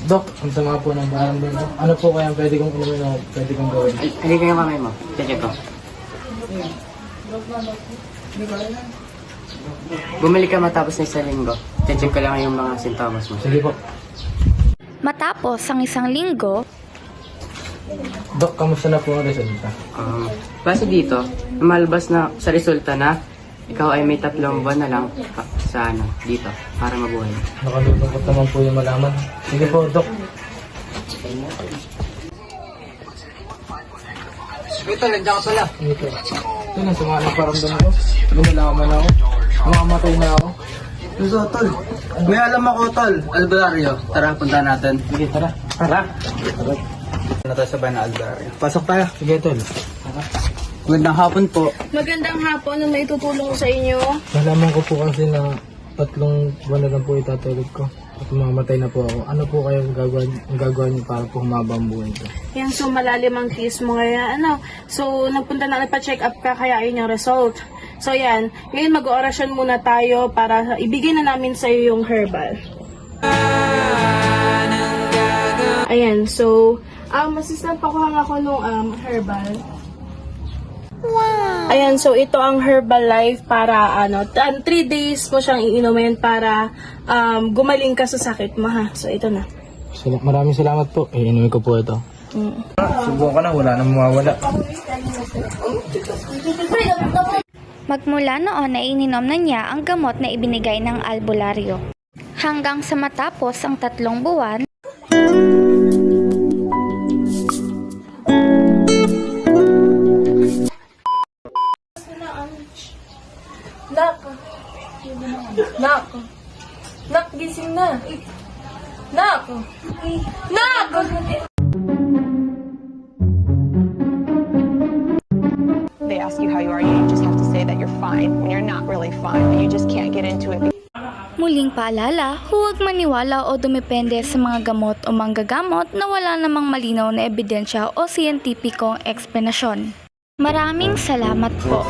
Dok, ang sama po ng baramdam ko. Ano po kaya pwede kong inumin o pwede kong gawin? Halika yung kamay mo. Check ko. Bumalik ka matapos ng isang linggo. Check ko lang yung mga sintomas mo. Sige po. Matapos ang isang linggo, Dok, kamusta na po ang resulta? Base dito, lumalabas na sa resulta na ikaw ay may 3 buwan na lang sa dito para mabuhay. Nakalulungkot naman po yung malaman. Sige po, Dok. Ito, nandiyan ka pala. Ito. Ito na, sama ng paramdam ko. Lumalaman ako. Makamatay na ako. Ito, tol. May alam ako, tol. Albularyo. Tara, punta natin. Sige, tara. Tara. Na tayo sa bayan na Albularyo. Pasok tayo. Sige, Tol. Magandang hapon po. Magandang hapon, ano may tutulong ko sa inyo? Nalaman ko po kasi na 3 buwan na lang po itatulog ko. At mamamatay na po ako. Ano po kayo gagawin niyo para po humaba ang buhay ko? Yan, so malalim ang case mo kaya So, nagpunta na nagpa-check up ka kaya ayun yung result. So yan, ngayon mag-orasyon muna tayo para ibigay na namin sa iyo yung herbal. Ayan, so, assistant pakuha nga ako nung herbal. Ayan, so ito ang Herbalife para 3 days mo siyang iinumin para gumaling ka sa sakit mo ha. So ito na. Maraming salamat po. Iinumin ko po ito. Subukan ko na, wala nang mawawala. magmula noon na ininom na niya ang gamot na ibinigay ng albularyo. Hanggang sa matapos ang 3 buwan, Nak! Nak, gising na! Nak! Nak! They ask you how you are, you just have to say that you're fine when you're not really fine, but you just can't get into it. muling paalala, huwag maniwala o dumepende sa mga gamot o manggagamot na wala namang malinaw na ebidensya o siyentipikong eksplanasyon. Maraming salamat po.